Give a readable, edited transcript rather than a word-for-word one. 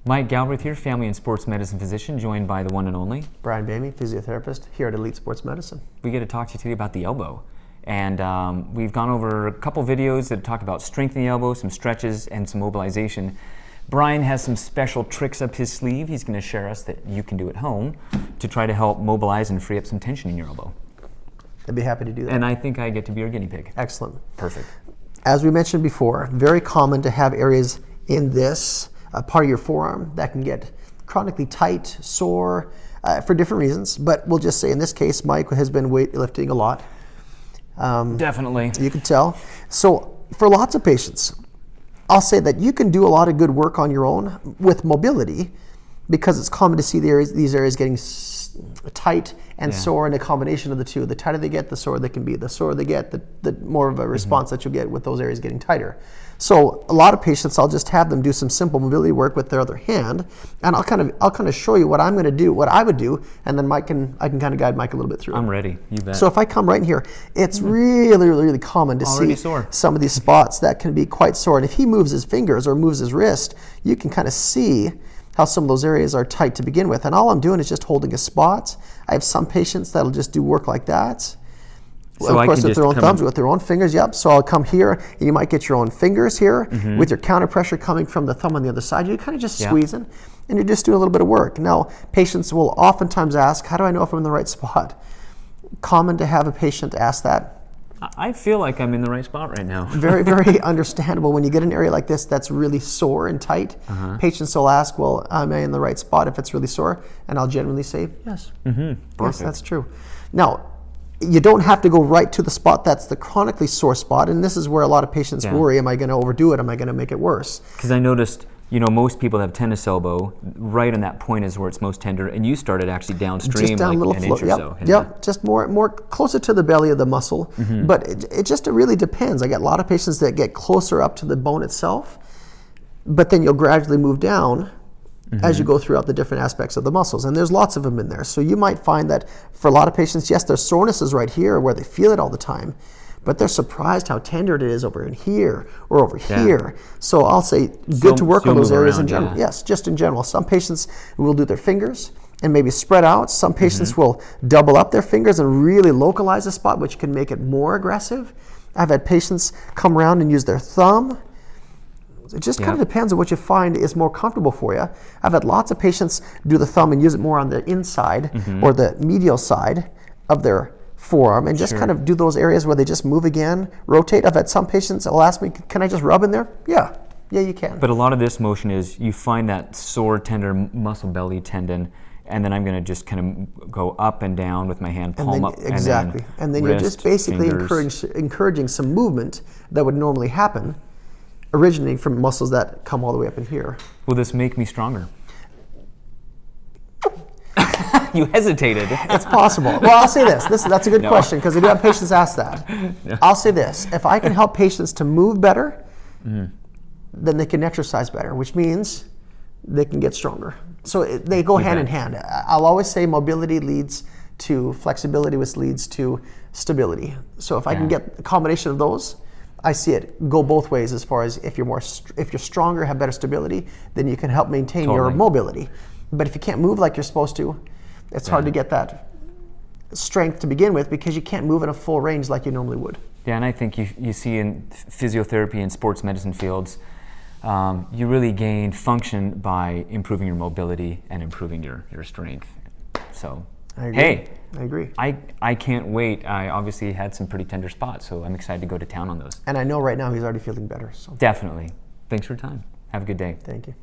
Mike Galbraith here, family and sports medicine physician, joined by the one and only Brian Boehme, physiotherapist here at Elite Sports Medicine. We get to talk to you today about the elbow. And we've gone over a couple videos that talk about strengthening the elbow, some stretches, and some mobilization. Brian has some special tricks up his sleeve he's going to share us that you can do at home to try to help mobilize and free up some tension in your elbow. I'd be happy to do that. And I think I get to be your guinea pig. Excellent. Perfect. As we mentioned before, very common to have areas in this part of your forearm that can get chronically tight, sore, for different reasons. But we'll just say in this case, Mike has been weightlifting a lot. Definitely. You can tell. So for lots of patients, I'll say that you can do a lot of good work on your own with mobility because it's common to see these areas getting tight and sore, and a combination of the two. The tighter they get, the sore they can be. The sore they get, the more of a response that you'll get with those areas getting tighter. So a lot of patients, I'll just have them do some simple mobility work with their other hand, and I'll kind of show you what I'm going to do, what I would do, and then I can kind of guide Mike a little bit through. I'm ready. You bet. So if I come right in here, it's really common to see some of these spots that can be quite sore. And if he moves his fingers or moves his wrist, you can kind of see how some of those areas are tight to begin with. And all I'm doing is just holding a spot. I have some patients that'll just do work like that. So of course, with their own thumbs, with their own fingers, yep. So I'll come here, and you might get your own fingers here with your counter pressure coming from the thumb on the other side. You're kind of just squeezing, and you're just doing a little bit of work. Now, patients will oftentimes ask, how do I know if I'm in the right spot? Common to have a patient ask that. I feel like I'm in the right spot right now. Very understandable. When you get an area like this that's really sore and tight, patients will ask, well, am I in the right spot if it's really sore? And I'll generally say, yes. Yes, that's true. Now, you don't have to go right to the spot that's the chronically sore spot, and this is where a lot of patients worry, am I going to overdo it? Am I going to make it worse? Because I noticed, most people have tennis elbow. Right on that point is where it's most tender, and you started actually downstream, just down like an inch or so. Yep, just more closer to the belly of the muscle. But it just really depends. I get a lot of patients that get closer up to the bone itself, but then you'll gradually move down as you go throughout the different aspects of the muscles. And there's lots of them in there. So you might find that for a lot of patients, yes, their soreness is right here where they feel it all the time, but they're surprised how tender it is over in here or over here. So I'll say good to work on those areas in general. Yes, just in general. Some patients will do their fingers and maybe spread out. Some patients will double up their fingers and really localize a spot, which can make it more aggressive. I've had patients come around and use their thumb. It just kind of depends on what you find is more comfortable for you. I've had lots of patients do the thumb and use it more on the inside or the medial side of their forearm and just kind of do those areas where they just move again, rotate. I've had some patients that will ask me, can I just rub in there? Yeah, you can. But a lot of this motion is you find that sore, tender muscle belly tendon, and then I'm going to just kind of go up and down with my hand, palm up, exactly. And then you're just basically encouraging some movement that would normally happen, originating from muscles that come all the way up in here. Will this make me stronger? You hesitated. It's possible. Well, I'll say this. That's a good question because I do have patients ask that. I'll say this. If I can help patients to move better, then they can exercise better, which means they can get stronger. So they go hand in hand. I'll always say mobility leads to flexibility, which leads to stability. So if I can get a combination of those, I see it go both ways as far as if you're stronger, have better stability, then you can help maintain your mobility. But if you can't move like you're supposed to, it's hard to get that strength to begin with because you can't move in a full range like you normally would. Yeah, and I think you see in physiotherapy and sports medicine fields, you really gain function by improving your mobility and improving your strength. So, I agree. I can't wait. I obviously had some pretty tender spots, so I'm excited to go to town on those. And I know right now he's already feeling better. So definitely. Thanks for your time. Have a good day. Thank you.